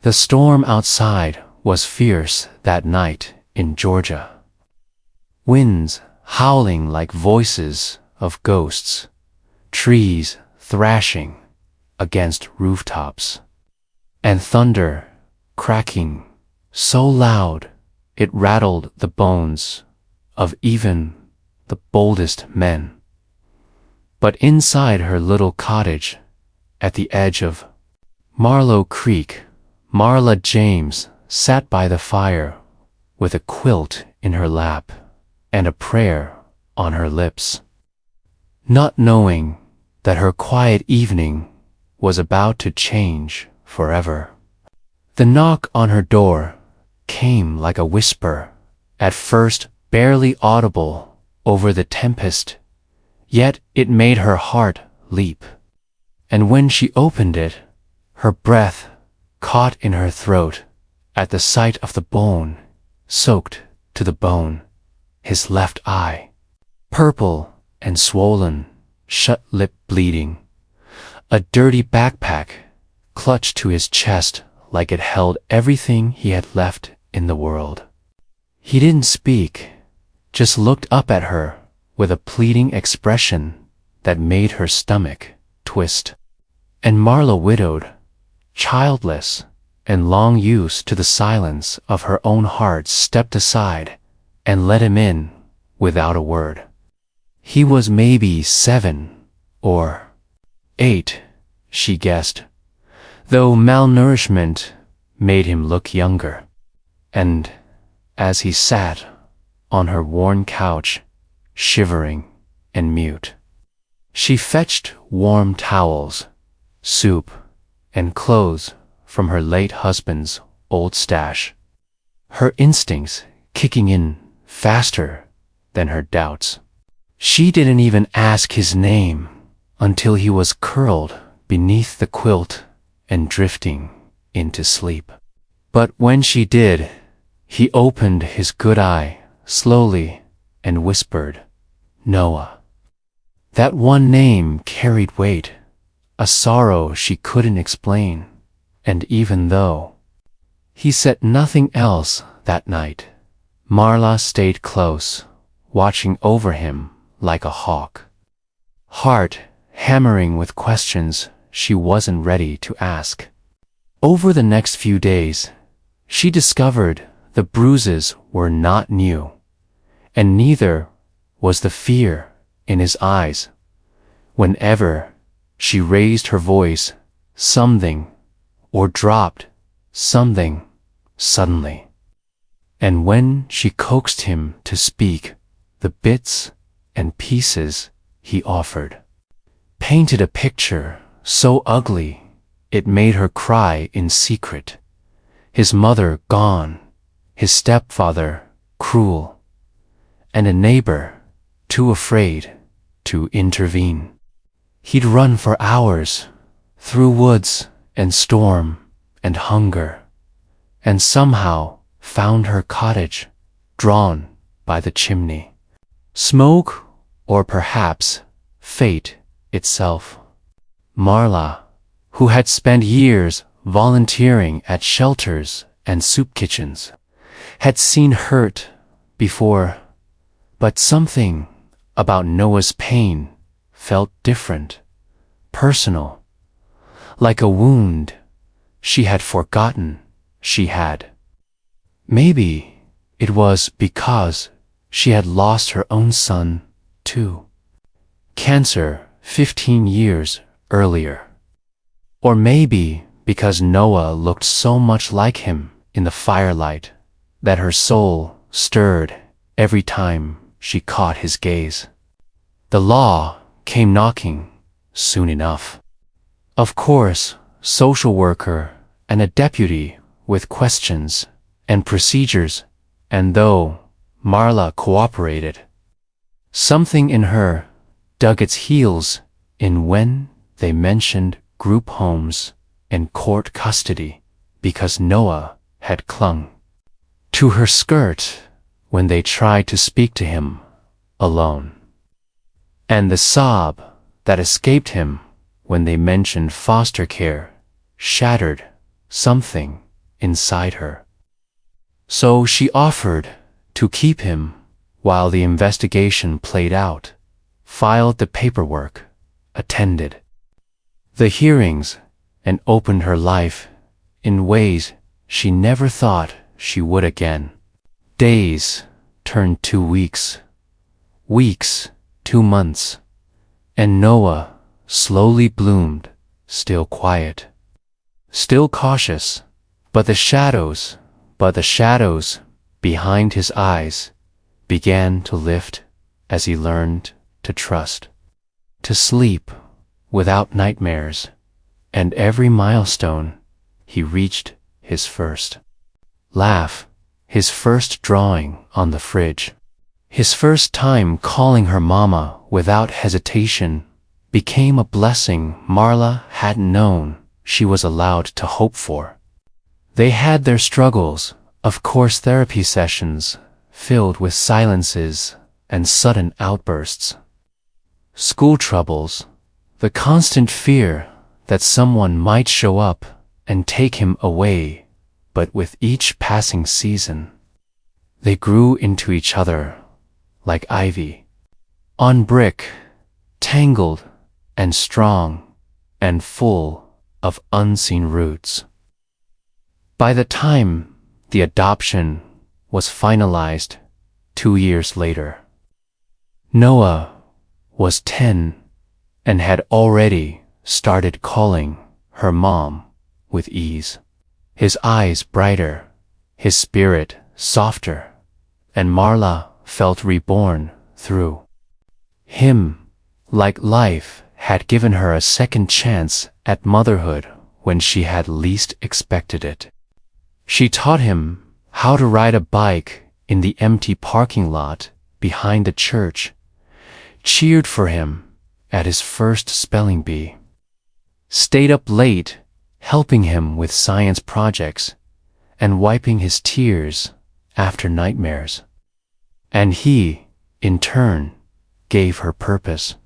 The storm outside was fierce that night in Georgia. Winds howling like voices of ghosts, trees thrashing against rooftops, and thunder cracking so loud it rattled the bones of even the boldest men. But inside her little cottage at the edge of Marlow Creek, Marla James sat by the fire with a quilt in her lap and a prayer on her lips, not knowing that her quiet evening was about to change forever. The knock on her door came like a whisper, at first barely audible over the tempest, yet it made her heart leap. And when she opened it, her breath caught in her throat at the sight of the bone soaked to the bone, his left eye, purple and swollen, shut lip bleeding, a dirty backpack clutched to his chest like it held everything he had left in the world. He didn't speak, just looked up at her with a pleading expression that made her stomach twist. And Marla, widowed, childless, and long used to the silence of her own heart, stepped aside and let him in without a word. He was maybe 7 or 8, she guessed, though malnourishment made him look younger. And as he sat on her worn couch, shivering and mute, she fetched warm towels, soup, and clothes from her late husband's old stash, her instincts kicking in faster than her doubts. She didn't even ask his name until he was curled beneath the quilt and drifting into sleep. But when she did, he opened his good eye slowly and whispered, "Noah." That one name carried weight, a sorrow she couldn't explain, and even though he said nothing else that night, Marla stayed close, watching over him like a hawk, heart hammering with questions she wasn't ready to ask. Over the next few days, she discovered the bruises were not new, and neither was the fear in his eyes. Whenever she raised her voice, something, or dropped something suddenly. And when she coaxed him to speak, the bits and pieces he offered painted a picture so ugly it made her cry in secret. His mother gone, his stepfather cruel, and a neighbor too afraid to intervene. He'd run for hours through woods and storm and hunger, and somehow found her cottage drawn by the chimney. Smoke, or perhaps fate itself. Marla, who had spent years volunteering at shelters and soup kitchens, had seen hurt before, but something about Noah's pain felt different, personal, like a wound she had forgotten she had. Maybe it was because she had lost her own son, too. Cancer 15 years earlier. Or maybe because Noah looked so much like him in the firelight that her soul stirred every time she caught his gaze. The law came knocking soon enough. Of course, social worker and a deputy with questions and procedures, and though Marla cooperated, something in her dug its heels in when they mentioned group homes and court custody, because Noah had clung to her skirt when they tried to speak to him alone, and the sob that escaped him when they mentioned foster care shattered something inside her. So she offered to keep him while the investigation played out, filed the paperwork, attended the hearings, and opened her life in ways she never thought she would again. Days turned to weeks, weeks to months, and Noah slowly bloomed, still quiet, still cautious, but the shadows behind his eyes began to lift as he learned to trust, to sleep without nightmares, and every milestone he reached, his first laugh, his first drawing on the fridge, his first time calling her mama without hesitation, became a blessing Marla hadn't known she was allowed to hope for. They had their struggles, of course, therapy sessions filled with silences and sudden outbursts, school troubles, the constant fear that someone might show up and take him away, but with each passing season, they grew into each other like ivy on brick, tangled and strong and full of unseen roots. By the time the adoption was finalized 2 years later, Noah was 10 and had already started calling her mom with ease. His eyes brighter, his spirit softer, and Marla felt reborn through him, like life had given her a second chance at motherhood when she had least expected it. She taught him how to ride a bike in the empty parking lot behind the church, cheered for him at his first spelling bee, stayed up late helping him with science projects and wiping his tears after nightmares. And he, in turn, gave her purpose,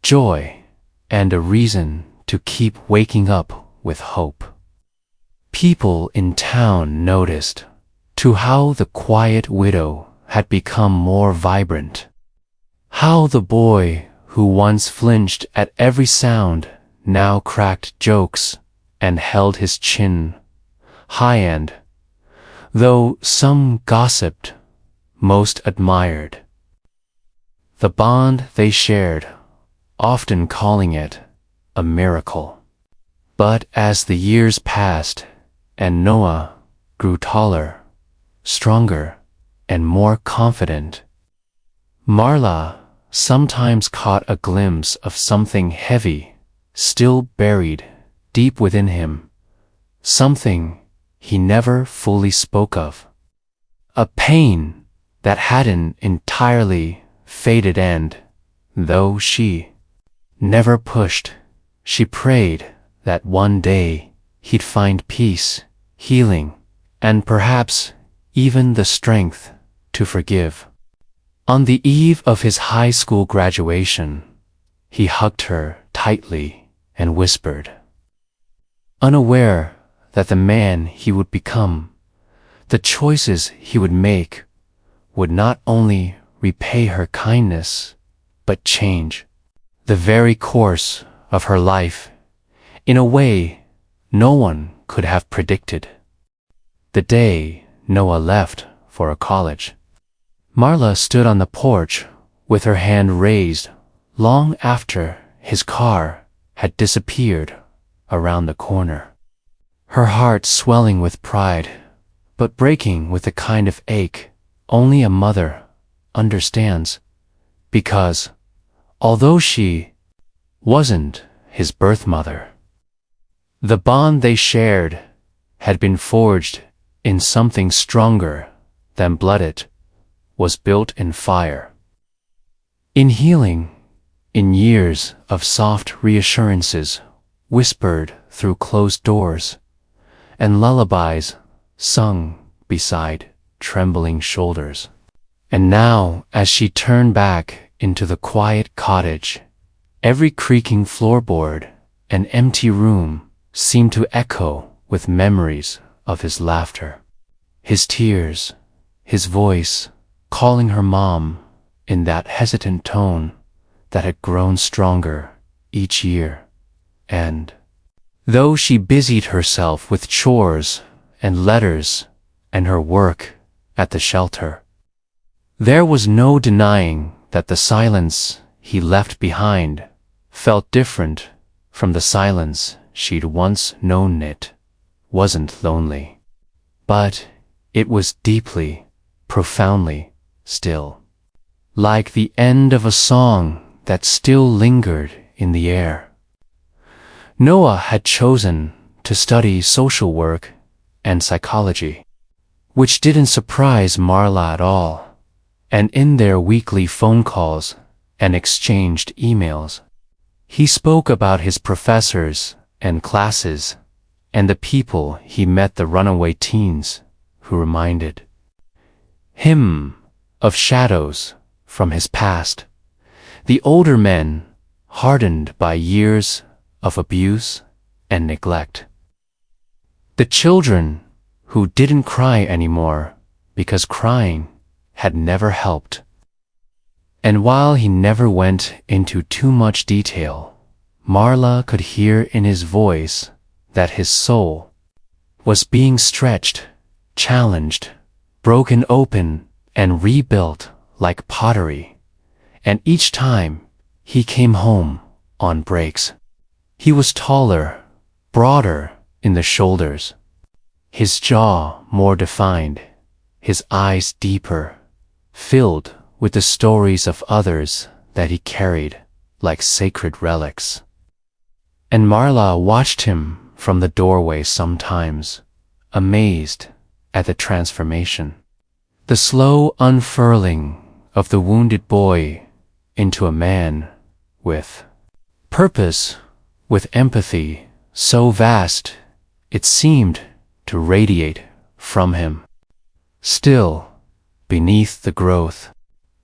joy, and a reason to keep waking up with hope. People in town noticed, to how the quiet widow had become more vibrant, how the boy who once flinched at every sound now cracked jokes and held his chin high, and, though some gossiped, most admired the bond they shared, often calling it a miracle. But as the years passed and Noah grew taller, stronger, and more confident, Marla sometimes caught a glimpse of something heavy still buried deep within him, something he never fully spoke of, a pain that hadn't entirely faded, and, though she never pushed, she prayed that one day he'd find peace, healing, and perhaps even the strength to forgive. On the eve of his high school graduation, he hugged her tightly and whispered, unaware that the man he would become, the choices he would make, would not only repay her kindness, but change the very course of her life in a way no one could have predicted. The day Noah left for a college, Marla stood on the porch with her hand raised long after his car had disappeared around the corner, her heart swelling with pride, but breaking with the kind of ache only a mother understands, because, although she wasn't his birth mother, the bond they shared had been forged in something stronger than blood. It was built in fire, in healing, in years of soft reassurances whispered through closed doors, and lullabies sung beside trembling shoulders. And now, as she turned back into the quiet cottage, every creaking floorboard and empty room seemed to echo with memories of his laughter, his tears, his voice calling her mom in that hesitant tone that had grown stronger each year. And though she busied herself with chores and letters and her work at the shelter, there was no denying that the silence he left behind felt different from the silence she'd once known. It wasn't lonely, but it was deeply, profoundly still, like the end of a song that still lingered in the air. Noah had chosen to study social work and psychology, which didn't surprise Marla at all, and in their weekly phone calls and exchanged emails, he spoke about his professors and classes and the people he met, the runaway teens who reminded him of shadows from his past, the older men hardened by years of abuse and neglect, the children who didn't cry anymore because crying had never helped. And while he never went into too much detail, Marla could hear in his voice that his soul was being stretched, challenged, broken open, and rebuilt like pottery. And each time he came home on breaks, he was taller, broader in the shoulders, his jaw more defined, his eyes deeper, filled with the stories of others that he carried like sacred relics. And Marla watched him from the doorway sometimes, amazed at the transformation, the slow unfurling of the wounded boy into a man with purpose, with empathy so vast it seemed to radiate from him. Still, beneath the growth,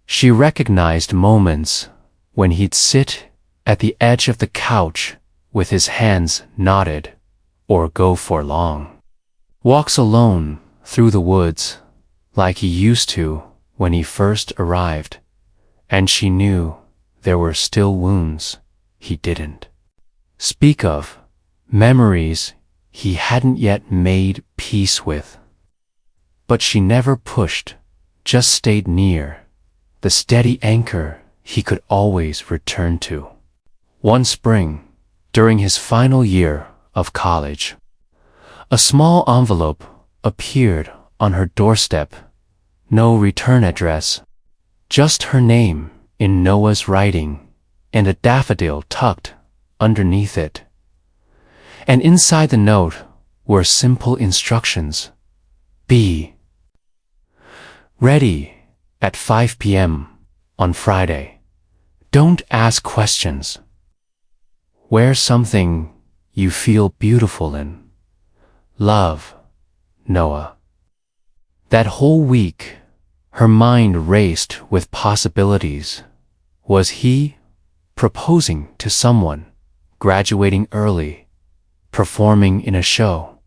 she recognized moments when he'd sit at the edge of the couch with his hands knotted, or go for long walks alone through the woods like he used to when he first arrived, and she knew there were still wounds he didn't speak of, memories he hadn't yet made peace with. But she never pushed, just stayed near, the steady anchor he could always return to. One spring, during his final year of college, a small envelope appeared on her doorstep. No return address, just her name in Noah's writing and a daffodil tucked underneath it. And inside the note were simple instructions. Be ready at 5 p.m. on Friday. Don't ask questions. Wear something you feel beautiful in. Love, Noah. That whole week, her mind raced with possibilities. Was he proposing to someone, graduating early, performing in a show?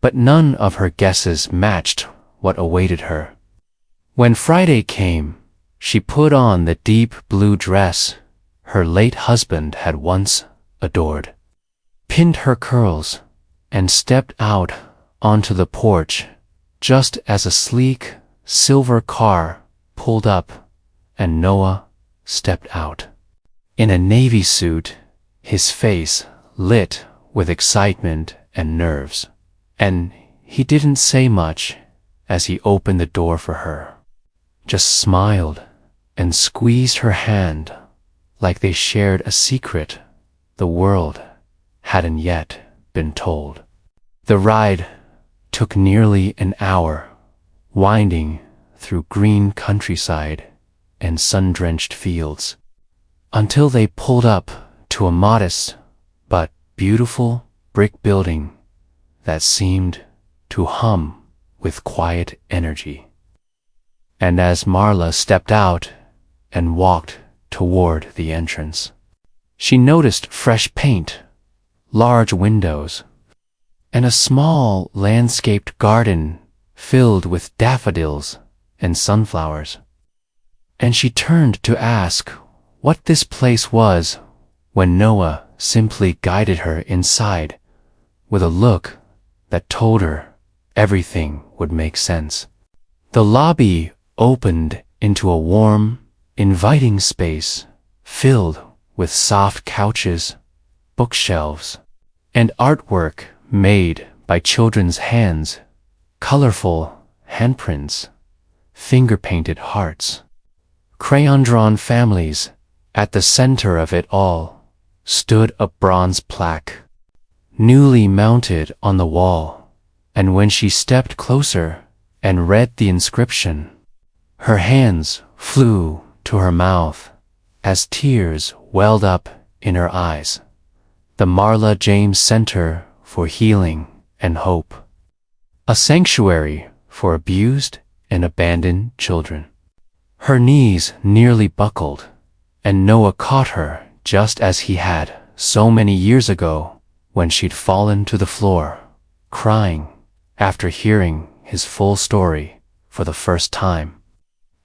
But none of her guesses matched what awaited her. When Friday came, she put on the deep blue dress her late husband had once adored, pinned her curls, and stepped out onto the porch just as a sleek, silver car pulled up and Noah stepped out. In a navy suit, his face lit with excitement and nerves, and he didn't say much as he opened the door for her, just smiled and squeezed her hand like they shared a secret the world hadn't yet been told. The ride took nearly an hour, winding through green countryside and sun-drenched fields, until they pulled up to a modest but beautiful brick building that seemed to hum with quiet energy. And as Marla stepped out and walked toward the entrance, she noticed fresh paint, large windows, and a small landscaped garden filled with daffodils and sunflowers. And she turned to ask what this place was when Noah simply guided her inside with a look that told her everything would make sense. The lobby opened into a warm, inviting space filled with soft couches, bookshelves, and artwork made by children's hands, colorful handprints, finger-painted hearts, crayon-drawn families. At the center of it all stood a bronze plaque, newly mounted on the wall, and when she stepped closer and read the inscription, her hands flew to her mouth as tears welled up in her eyes. The Marla James Center for Healing and Hope, a sanctuary for abused and abandoned children. Her knees nearly buckled, and Noah caught her just as he had so many years ago when she'd fallen to the floor, crying after hearing his full story for the first time.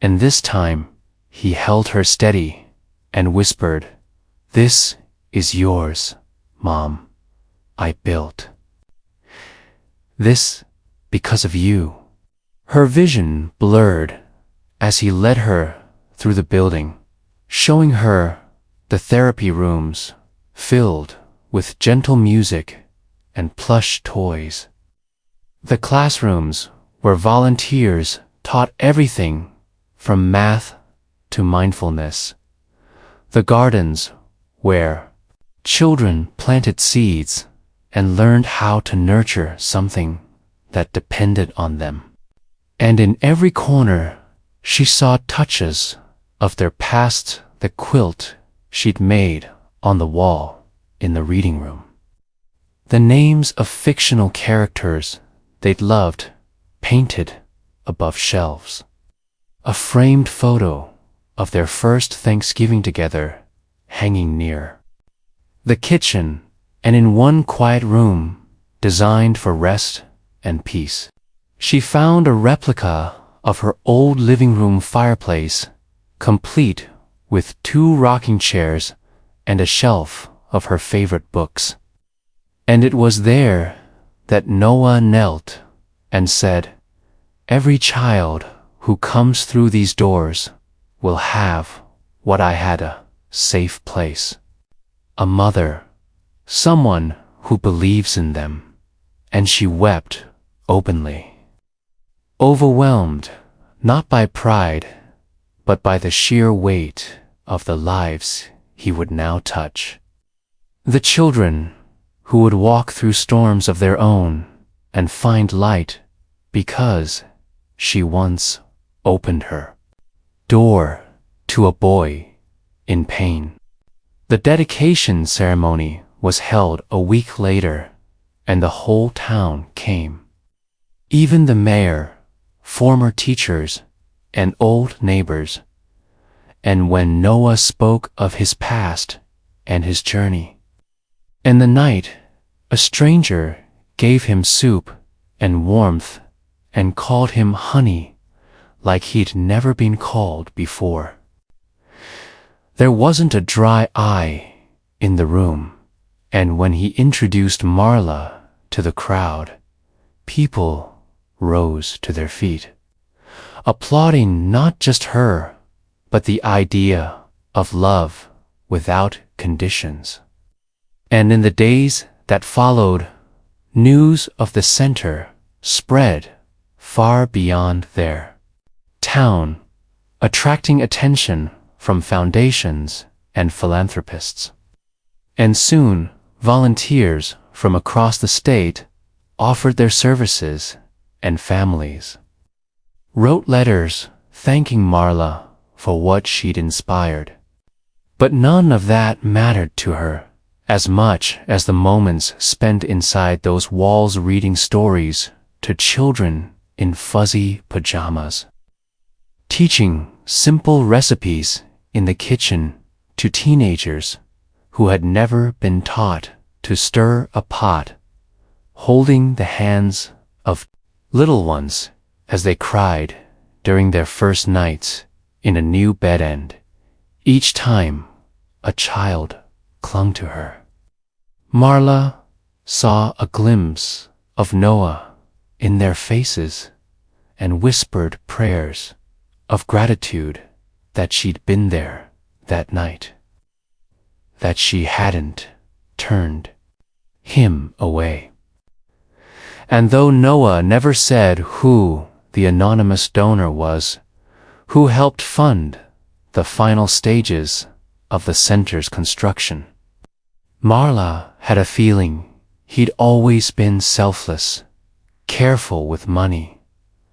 And this time, he held her steady and whispered, "This is yours, Mom. I built this because of you." Her vision blurred as he led her through the building, showing her the therapy rooms filled with gentle music and plush toys, the classrooms where volunteers taught everything from math to mindfulness, the gardens where children planted seeds and learned how to nurture something that depended on them. And in every corner, she saw touches of their past, the quilt she'd made on the wall in the reading room, the names of fictional characters they'd loved painted above shelves, a framed photo of their first Thanksgiving together hanging near the kitchen, and in one quiet room designed for rest and peace, she found a replica of her old living room fireplace, complete with 2 rocking chairs and a shelf of her favorite books. And it was there that Noah knelt and said, "Every child who comes through these doors will have what I had, a safe place, a mother, someone who believes in them." And she wept openly, overwhelmed not by pride, but by the sheer weight of the lives he would now touch. The children who would walk through storms of their own and find light because she once opened her door to a boy in pain. The dedication ceremony was held a week later, and the whole town came. Even the mayor, former teachers, and old neighbors. And when Noah spoke of his past and his journey, in the night, a stranger gave him soup and warmth and called him honey like he'd never been called before. There wasn't a dry eye in the room, and when he introduced Marla to the crowd, people rose to their feet, applauding not just her, but the idea of love without conditions. And in the days that followed, news of the center spread far beyond their town, attracting attention from foundations and philanthropists. And soon, volunteers from across the state offered their services, and families wrote letters thanking Marla for what she'd inspired. But none of that mattered to her as much as the moments spent inside those walls reading stories to children in fuzzy pajamas, teaching simple recipes in the kitchen to teenagers who had never been taught to stir a pot holding the hands of little ones as they cried during their first nights in a new bed end. Each time, a child clung to her. Marla saw a glimpse of Noah in their faces and whispered prayers of gratitude that she'd been there that night, that she hadn't turned him away. And though Noah never said who the anonymous donor was, who helped fund the final stages of the center's construction, Marla had a feeling he'd always been selfless, careful with money,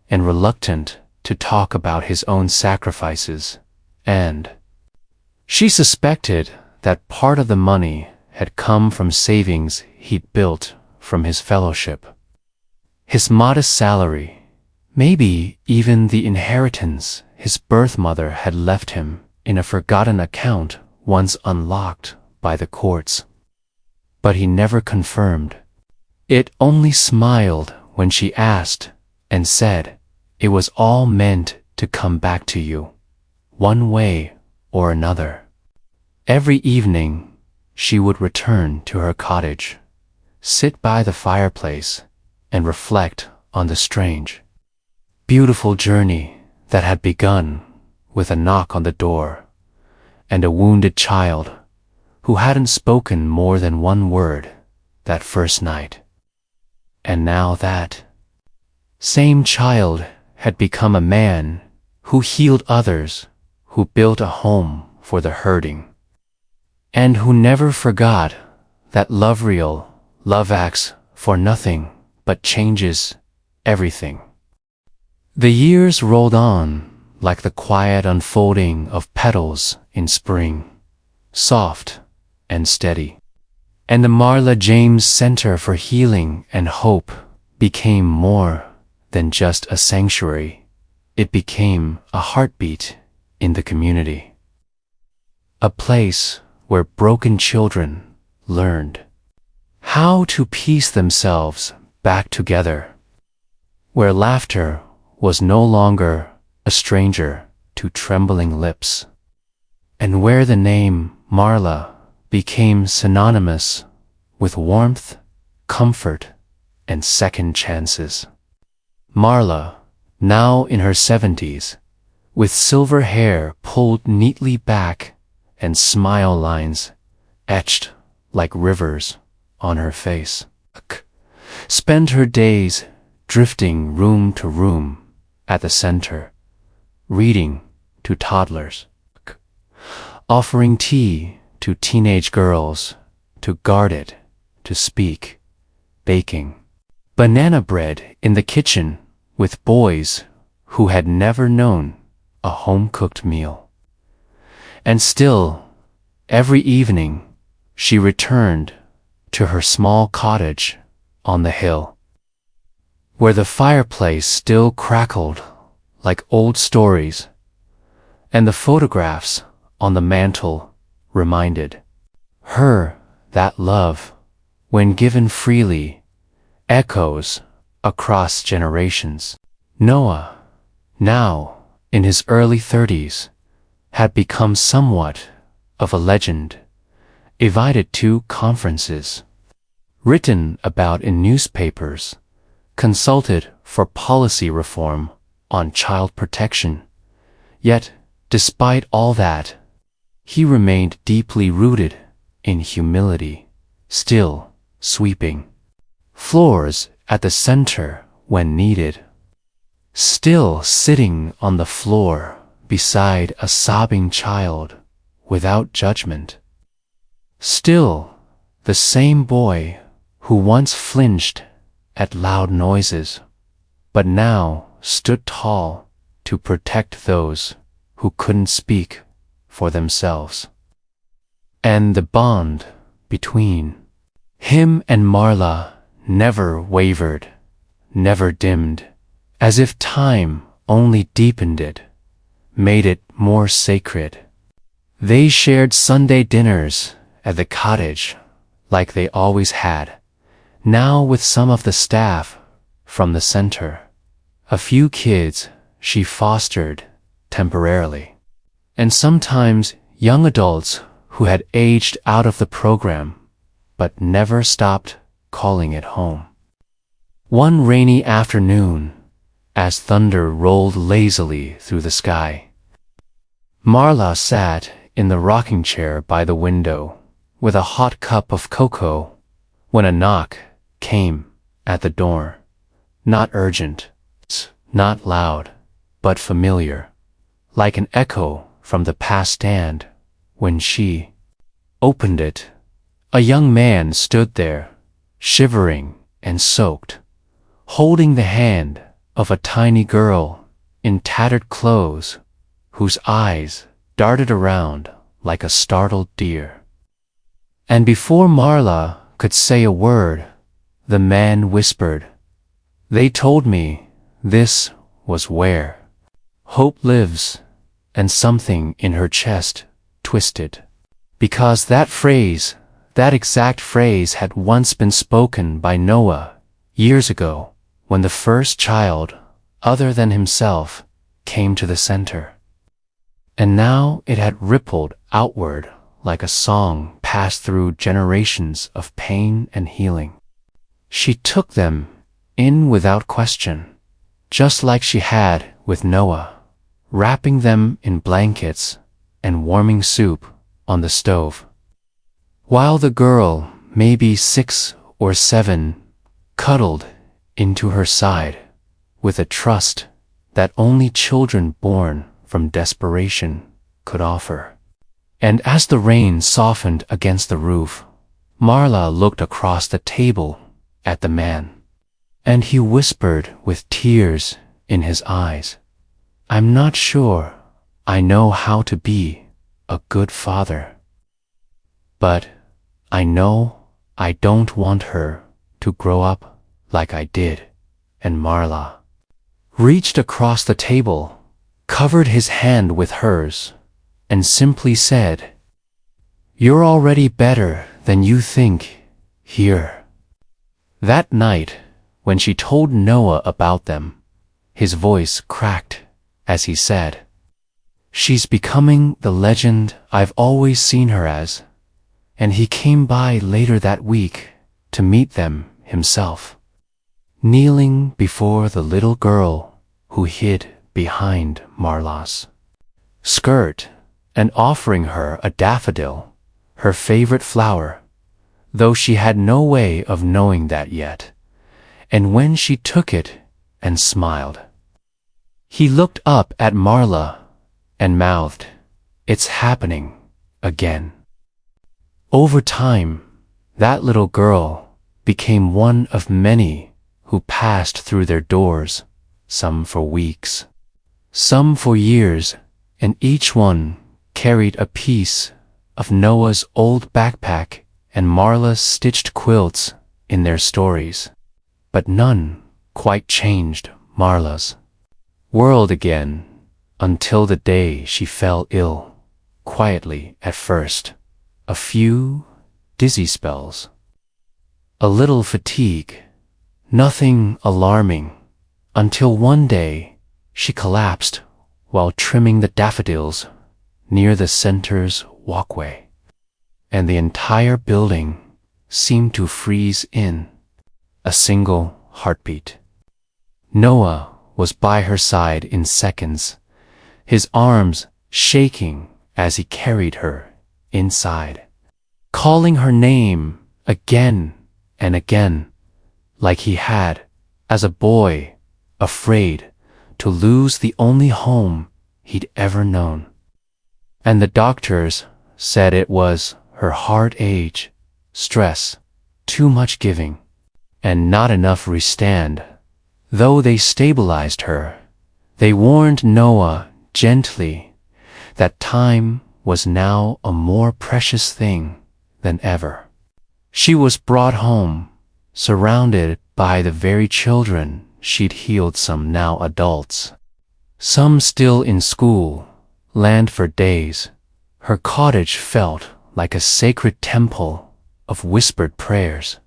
and reluctant to talk about his own sacrifices, and she suspected that part of the money had come from savings he'd built from his fellowship. His modest salary, maybe even the inheritance his birth mother had left him in a forgotten account once unlocked by the courts. But he never confirmed. It only smiled when she asked and said it was all meant to come back to you, one way or another. Every evening, she would return to her cottage, sit by the fireplace, and reflect on the strange, beautiful journey that had begun with a knock on the door and a wounded child who hadn't spoken more than one word that first night. And now that same child had become a man who healed others, who built a home for the hurting, and who never forgot that love acts for nothing but changes everything. The years rolled on like the quiet unfolding of petals in spring, soft and steady. And the Marla James Center for Healing and Hope became more than just a sanctuary. It became a heartbeat in the community. A place where broken children learned how to piece themselves back together, where laughter was no longer a stranger to trembling lips, and where the name Marla became synonymous with warmth, comfort, and second chances. Marla, now in her 70s, with silver hair pulled neatly back and smile lines etched like rivers on her face, spent her days drifting room to room at the center, reading to toddlers, offering tea to teenage girls, to guard it, to speak, baking banana bread in the kitchen with boys who had never known a home-cooked meal. And still, every evening, she returned to her small cottage on the hill, where the fireplace still crackled like old stories, and the photographs on the mantel reminded her that love, when given freely, echoes across generations. Noah, now in his early 30s, had become somewhat of a legend, invited to conferences, written about in newspapers, consulted for policy reform on child protection. Yet, despite all that, he remained deeply rooted in humility, still sweeping floors at the center when needed, still sitting on the floor beside a sobbing child without judgment, still the same boy who once flinched at loud noises, but now stood tall to protect those who couldn't speak for themselves. And the bond between him and Marla never wavered, never dimmed, as if time only deepened it, made it more sacred. They shared Sunday dinners at the cottage like they always had, now with some of the staff from the center. A few kids she fostered temporarily, and sometimes young adults who had aged out of the program but never stopped calling it home. One rainy afternoon, as thunder rolled lazily through the sky, Marla sat in the rocking chair by the window with a hot cup of cocoa when a knock came at the door. Not urgent, not loud, but familiar, like an echo from the past stand. When she opened it, a young man stood there, shivering and soaked, holding the hand of a tiny girl in tattered clothes whose eyes darted around like a startled deer. And before Marla could say a word, the man whispered, "They told me this was where hope lives," and something in her chest twisted. Because that exact phrase had once been spoken by Noah years ago, when the first child, other than himself, came to the center. And now it had rippled outward like a song passed through generations of pain and healing. She took them in without question, just like she had with Noah, wrapping them in blankets and warming soup on the stove. While the girl, maybe 6 or 7, cuddled into her side with a trust that only children born from desperation could offer. And as the rain softened against the roof, Marla looked across the table at the man, and he whispered with tears in his eyes, "I'm not sure I know how to be a good father, but I know I don't want her to grow up like I did." And Marla reached across the table, covered his hand with hers, and simply said, "You're already better than you think, here." That night, when she told Noah about them, his voice cracked as he said, "She's becoming the legend I've always seen her as." And he came by later that week to meet them himself, kneeling before the little girl who hid behind Marla's skirt and offering her a daffodil, her favorite flower, though she had no way of knowing that yet. And when she took it and smiled, he looked up at Marla and mouthed, "It's happening again." Over time, that little girl became one of many who passed through their doors, some for weeks, some for years, and each one carried a piece of Noah's old backpack and Marla's stitched quilts in their stories. But none quite changed Marla's world again until the day she fell ill, quietly at first, a few dizzy spells, a little fatigue, nothing alarming, until one day she collapsed while trimming the daffodils near the center's walkway, and the entire building seemed to freeze in a single heartbeat. Noah was by her side in seconds, his arms shaking as he carried her inside, calling her name again and again, like he had, as a boy, afraid to lose the only home he'd ever known. And the doctors said it was her hard age, stress, too much giving, and not enough restand. Though they stabilized her, they warned Noah gently that time was now a more precious thing than ever. She was brought home, surrounded by the very children she'd healed, some now adults, some still in school, land for days. Her cottage felt like a sacred temple of whispered prayers.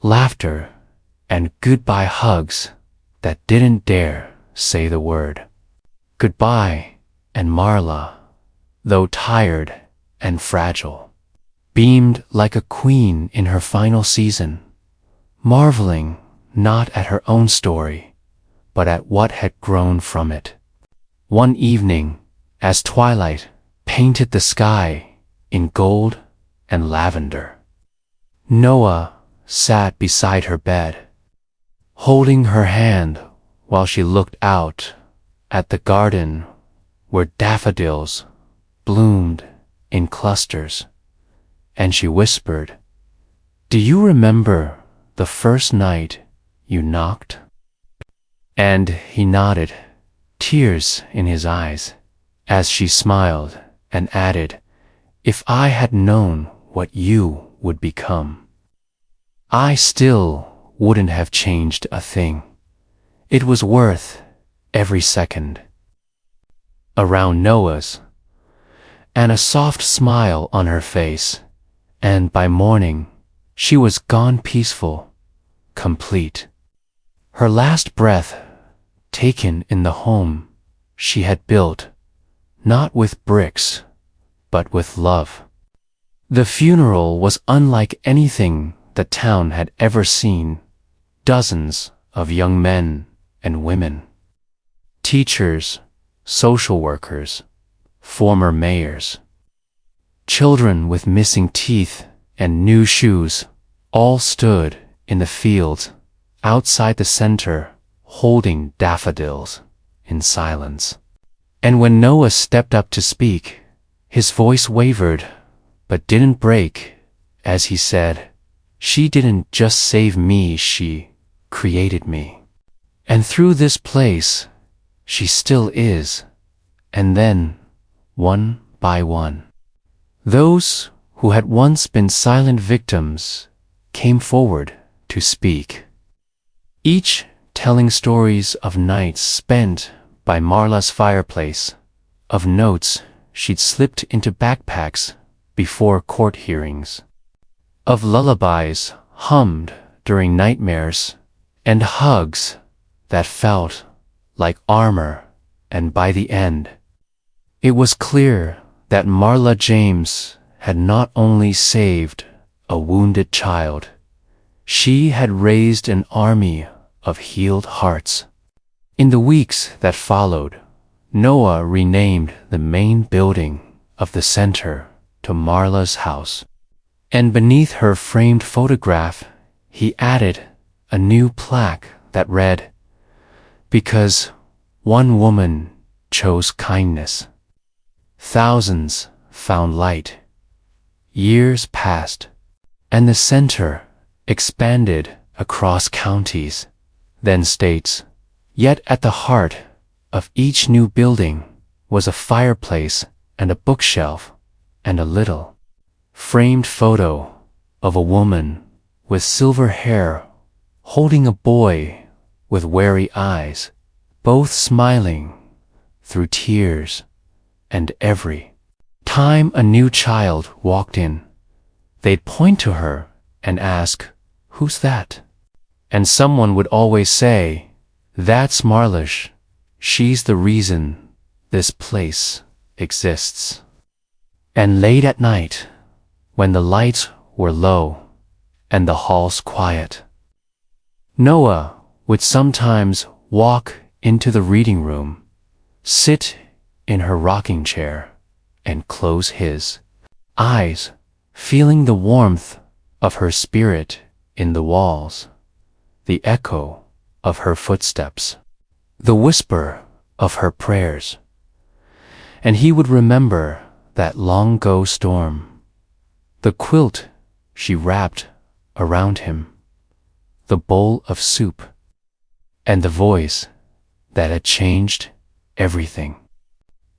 laughter, and goodbye hugs that didn't dare say the word goodbye. And Marla, though tired and fragile, beamed like a queen in her final season, marveling not at her own story, but at what had grown from it. One evening, as twilight painted the sky in gold and lavender, Noah sat beside her bed, holding her hand while she looked out at the garden where daffodils bloomed in clusters, and she whispered, "Do you remember the first night you knocked?" And he nodded, tears in his eyes, as she smiled and added, "If I had known what you would become, I still wouldn't have changed a thing. It was worth every second." Around Noah's, and a soft smile on her face, and by morning she was gone peaceful, complete. Her last breath taken in the home she had built, not with bricks, but with love. The funeral was unlike anything the town had ever seen. Dozens of young men and women, teachers, social workers, former mayors, children with missing teeth and new shoes, all stood in the fields outside the center holding daffodils in silence. And when Noah stepped up to speak, his voice wavered but didn't break as he said, "She didn't just save me, she created me. And through this place, she still is." And then, one by one, those who had once been silent victims came forward to speak, each telling stories of nights spent by Marla's fireplace, of notes she'd slipped into backpacks before court hearings, of lullabies hummed during nightmares, and hugs that felt like armor. And by the end, it was clear that Marla James had not only saved a wounded child, she had raised an army of healed hearts. In the weeks that followed, Noah renamed the main building of the center to Marla's house, and beneath her framed photograph, he added a new plaque that read, "Because one woman chose kindness, thousands found light." Years passed, and the center expanded across counties, then states. Yet at the heart of each new building was a fireplace and a bookshelf and a little framed photo of a woman with silver hair holding a boy with wary eyes, both smiling through tears. And every time a new child walked in, they'd point to her and ask, "Who's that?" And someone would always say, "That's Marlish. She's the reason this place exists." And late at night, when the lights were low and the halls quiet, Noah would sometimes walk into the reading room, sit in her rocking chair, and close his eyes, feeling the warmth of her spirit in the walls, the echo of her footsteps, the whisper of her prayers. And he would remember that long-ago storm, the quilt she wrapped around him, the bowl of soup, and the voice that had changed everything.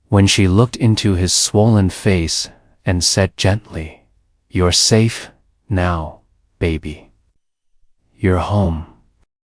When she looked into his swollen face and said gently, "You're safe now, baby. You're home."